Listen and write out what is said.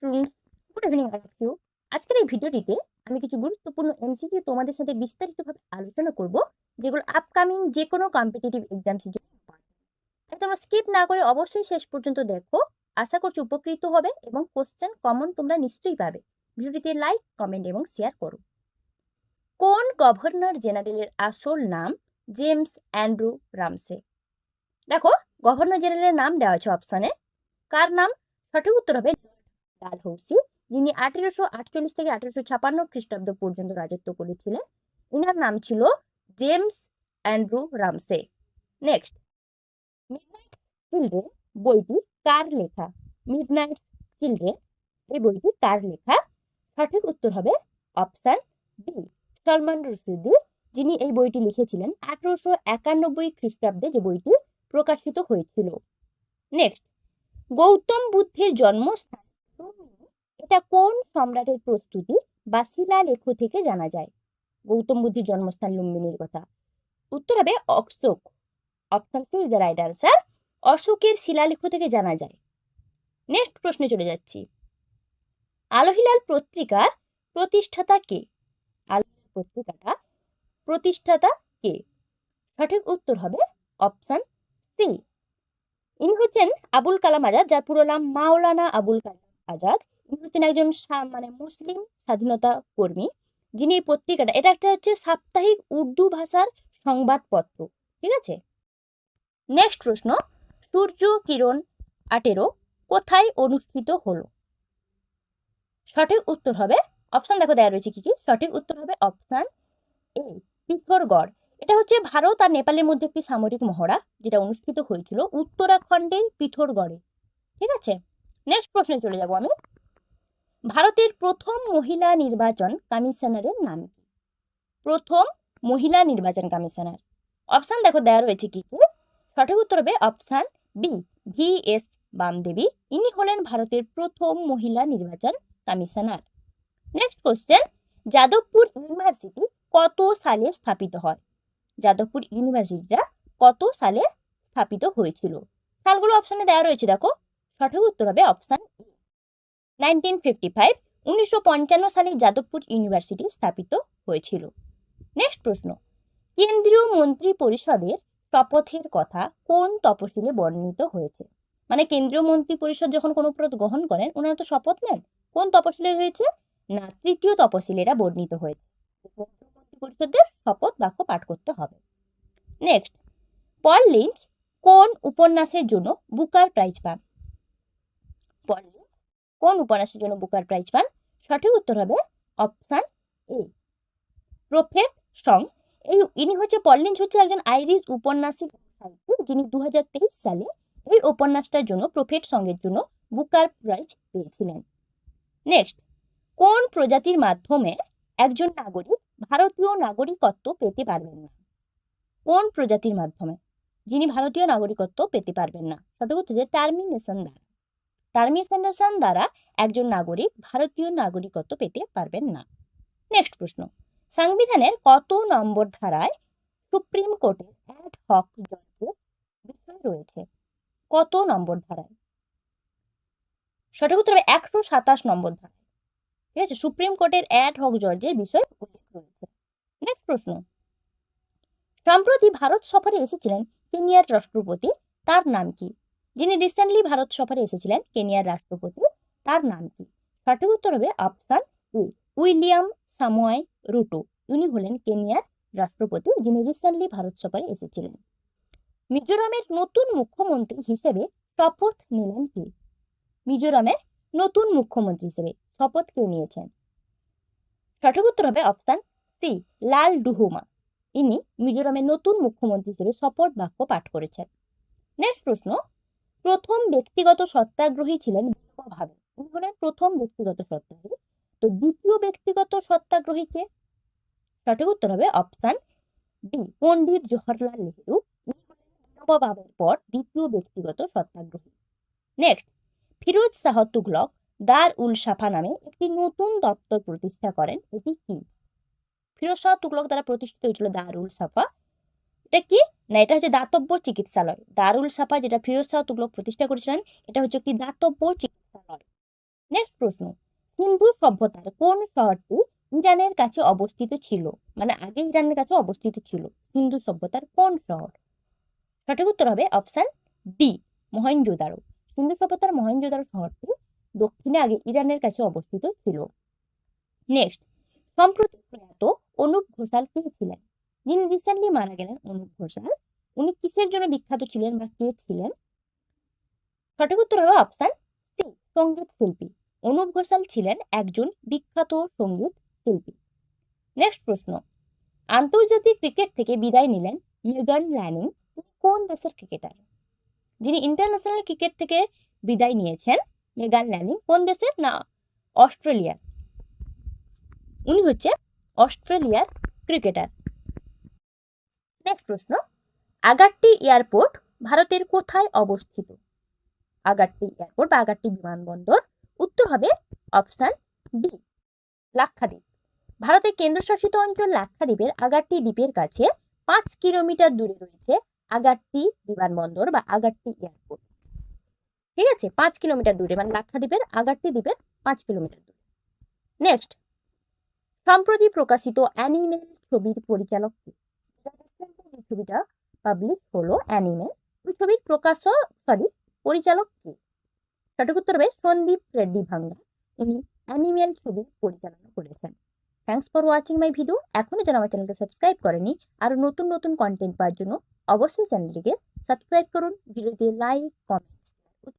Students, good evening all of you. আজকের এই ভিডিওটিতে আমি কিছু গুরুত্বপূর্ণ এমসিকিউ তোমাদের সাথে বিস্তারিতভাবে আলোচনা করব, যেগুলো আপকামিং যে কোনো কম্পিটিটিভ এক্সামসের জন্য important। তাই তোমরা স্কিপ না করে অবশ্যই শেষ পর্যন্ত দেখো। আশা করছি উপকৃত হবে এবং কোশ্চেন কমন তোমরা নিশ্চয়ই পাবে। ভিডিওটিতে লাইক, কমেন্ট এবং শেয়ার করো। কোন গভর্নর জেনারেলের আসল নাম জেমস অ্যান্ড্রু রামসে? দেখো, গভর্নর জেনারেলের নাম দেওয়া আছে অপশানে। কার নাম? সঠিক উত্তর হবে ডালহৌসি, যিনি 1848 থেকে 1856 খ্রিস্টাব্দ পর্যন্ত রাজত্ব করেছিলেন। ইনার নাম ছিল James Andrew Ramsay. Next, midnight children বইটি কার লেখা? মিডনাইট চিলড্রেন এই বইটি কার লেখা? সঠিক উত্তর হবে অপশন বি, সলমান রুশদি, যিনি এই বইটি লিখেছিলেন 1891 খ্রিস্টাব্দে, যে বইটি প্রকাশিত হয়েছিল। নেক্সট, গৌতম বুদ্ধের জন্মস্থান লুম্বিনী, এটা কোন সম্রাটের প্রস্তুতি বা শিলালেখ থেকে জানা যায়? গৌতম বুদ্ধের জন্মস্থান লুম্বিনীর কথা। উত্তর হবে Ashok. Option C is the right answer. অশোকের শিলালেখ থেকে জানা যায়। নেক্সট প্রশ্নে চলে যাচ্ছি। আলোহিলাল পত্রিকার প্রতিষ্ঠাতা কে? আলোহিলাল পত্রিকাটা প্রতিষ্ঠাতা কে? সঠিক উত্তর হবে অপশন সি। ইনি হচ্ছেন আবুল কালাম আজাদ, যার পুরো নাম মাওলানা আবুল কালাম আজাদ। ইনি হচ্ছেন একজন মুসলিম স্বাধীনতা কর্মী, যিনি এই পত্রিকাটা, এটা একটা হচ্ছে সাপ্তাহিক উর্দু ভাষার সংবাদপত্র। ঠিক আছে। নেক্সট প্রশ্ন, সূর্য কিরণ 18 কোথায় অনুষ্ঠিত হলো? সঠিক উত্তর হবে অপশন, দেখো দেওয়া রয়েছে কি কি। সঠিক উত্তর হবে অপশন এ, পিথোরগড়। এটা হচ্ছে ভারত আর নেপালের মধ্যে একটি সামরিক মহড়া, যেটা অনুষ্ঠিত হয়েছিল উত্তরাখণ্ডের পিথোরগড়ে। ঠিক আছে। নেক্সট প্রশ্নে চলে যাব আমি। ভারতের প্রথম মহিলা নির্বাচন কমিশনারের নাম কি? প্রথম মহিলা নির্বাচন কমিশনার। অপশন দেখো দেওয়া রয়েছে কি কি। সঠিক উত্তর হবে অপশন বি, VS বামদেবী। ইনি হলেন ভারতের প্রথম মহিলা নির্বাচন commissioner. Next question, Jadavpur university কত সালে স্থাপিত হয়? যাদবপুর ইউনিভার্সিটিটা কত সালে স্থাপিত হয়েছিল? সালগুলো অপশনে দেওয়া রয়েছে, দেখো। সঠিক উত্তর হবে অপশন এ, 1955। 1955 সালে যাদবপুর ইউনিভার্সিটি স্থাপিত হয়েছিল। নেক্সট প্রশ্ন, কেন্দ্রীয় মন্ত্রী পরিষদের শপথের কথা কোন তপশিলে বর্ণিত হয়েছে? মানে কেন্দ্রীয় মন্ত্রী পরিষদ যখন কোনো পদ গ্রহণ করেন, ওনারা তো শপথ নেন। কোন তপশিলে হয়েছে? না, 3য় তপশিলে এটা বর্ণিত হয়েছে। মন্ত্রী পরিষদের শপথ বাক্য পাঠ করতে হবে। নেক্সট, পল লিঞ্চ কোন উপন্যাসের জন্য বুকার প্রাইজ পান? পল লিঞ্চ কোন উপন্যাসের জন্য বুকার প্রাইজ পান? সঠিক উত্তর হবে অপশন এ, প্রফেট সং। ইনি হচ্ছে পল লিঞ্চ, হচ্ছে একজন আইরিশ উপন্যাসিক সাহিত্যিক, যিনি 2023 সালে এই উপন্যাসটার জন্য, প্রফেট সঙ্গের জন্য বুকার প্রাইজ পেয়েছিলেন। নেক্সট, কোন প্রজাতির মাধ্যমে একজন নাগরিক ভারতীয় নাগরিকত্ব পেতে পারবেন না? কোন প্রজাতির মাধ্যমে যিনি ভারতীয় নাগরিকত্ব পেতে পারবেন না? সঠিক উত্তর হচ্ছে টার্মিনেশন দ্বারা। টার্মিনেশন দ্বারা একজন নাগরিক ভারতীয় নাগরিকত্ব পেতে পারবেন না। নেক্সট প্রশ্ন, সংবিধানের কত নম্বর ধারায় সুপ্রিম কোর্টের অ্যাড হক জজের বিষয় রয়েছে? কত নম্বর ধারায়? সঠিক উত্তর হবে 127 নম্বর ধারায়। ঠিক আছে, সুপ্রিম কোর্টের অ্যাড হক জজের বিষয় উল্লেখ রয়েছে। নেক্সট প্রশ্ন, সম্প্রতি ভারত সফরে এসেছিলেন কেনিয়ার রাষ্ট্রপতি, তার নাম কি? যিনি রিসেন্টলি ভারত সফরে এসেছিলেন কেনিয়ার রাষ্ট্রপতি, তার নাম কি? সঠিক উত্তর হবে অপশন এ, উইলিয়াম সামোয়াই রুটো। উনি হলেন কেনিয়ার রাষ্ট্রপতি, যিনি রিসেন্টলি ভারত সফরে এসেছিলেন। মিজোরামের নতুন মুখ্যমন্ত্রী হিসেবে শপথ নিলেন কে? মিজোরামের নতুন মুখ্যমন্ত্রী হিসেবে শপথ কে নিয়েছেন? সঠিক উত্তর হবে অপশন সি, লালডুহুমা। ইনি মিজোরামের নতুন মুখ্যমন্ত্রী হিসেবে শপথ বাক্য পাঠ করেছেন। নেক্সট প্রশ্ন, প্রথম ব্যক্তিগত সত্যাগ্রহী ছিলেন বিনোবা ভাবে। ইনি হলেন প্রথম ব্যক্তিগত সত্যাগ্রহী। তো দ্বিতীয় ব্যক্তিগত সত্যাগ্রহী কে? সঠিক উত্তর হবে অপশন ডি, পণ্ডিত জওহরলাল নেহেরু। ইনি হলেন বিনোবা ভাবের পর দ্বিতীয় ব্যক্তিগত সত্যাগ্রহী। নেক্সট, ফিরোজ শাহ তুগলক দার উল সাফা নামে একটি নতুন দপ্তর প্রতিষ্ঠা করেন, এটি কি? ফিরোজ শাহ তুগলক দ্বারা প্রতিষ্ঠিত হয়েছিল দারুল সাফা। এটা কি? না, এটা হচ্ছে দাতব্য চিকিৎসালয়। দারুল সাফা যেটা ফিরোজ শাহ তুগলক প্রতিষ্ঠা করেছিলেন, এটা হচ্ছে একটি দাতব্য চিকিৎসালয়। নেক্সট প্রশ্ন, সিন্ধু সভ্যতার কোন শহরটি ইরানের কাছে অবস্থিত ছিল? মানে আগে ইরানের কাছে অবস্থিত ছিল সিন্ধু সভ্যতার কোন শহর? সঠিক উত্তর হবে অপশন ডি, মহেঞ্জোদারো। সিন্ধু সভ্যতার মহেঞ্জোদারো শহরটি দক্ষিণে আগে ইরানের কাছে অবস্থিত ছিল। নেক্সট, সম্প্রতি প্রয়াত অনুপ ঘোষাল কে ছিলেন? যিনি রিসেন্টলি মারা গেলেন অনুপ ঘোষাল, উনি কিসের জন্য বিখ্যাত ছিলেন বা কে ছিলেন? সঠিক উত্তর হবে অপশন সি, সঙ্গীত শিল্পী। অনুপ ঘোষাল ছিলেন একজন বিখ্যাত সঙ্গীত শিল্পী। নেক্সট প্রশ্ন, আন্তর্জাতিক ক্রিকেট থেকে বিদায় নিলেন মেগান ল্যানিং, তিনি কোন দেশের ক্রিকেটার? যিনি ইন্টারন্যাশনাল ক্রিকেট থেকে বিদায় নিয়েছেন মেগান ল্যানিং, কোন দেশের? না, অস্ট্রেলিয়ার। উনি হচ্ছে অস্ট্রেলিয়ার ক্রিকেটার। নেক্সট প্রশ্ন, আগাট্টি এয়ারপোর্ট ভারতের কোথায় অবস্থিত? আগাট্টি এয়ারপোর্ট বা আগাট্টি বিমানবন্দর, উত্তর হবে অপশন বি, লাক্ষাদ্বীপ। ভারতের কেন্দ্রশাসিত অঞ্চল লাক্ষাদ্বীপের আগাট্টি দ্বীপের কাছে 5 কিলোমিটার দূরে রয়েছে আগাট্টি বিমানবন্দর বা আগাট্টি এয়ারপোর্ট। ঠিক আছে, 5 কিলোমিটার দূরে, মানে লাক্ষাদ্বীপের আগাট্টি দ্বীপের 5 কিলোমিটার দূরে। নেক্সট, সম্প্রতি প্রকাশিত অ্যানিমেল ছবির পরিচালক কে? যে ছবিটা পাবলিশ হলো অ্যানিমেল, ওই ছবির পরিচালক কে? সঠিক উত্তর হবে সন্দীপ রেড্ডি ভাঙ্গা, উনি অ্যানিমেল ছবির পরিচালনা করেছেন। Thanks for watching my video. এখনো যারা আমার চ্যানেলকে সাবস্ক্রাইব করেনি আর নতুন নতুন কন্টেন্ট পাওয়ার জন্য অবশ্যই চ্যানেলটিকে সাবস্ক্রাইব করুন, ভিডিওতে লাইক কমেন্টস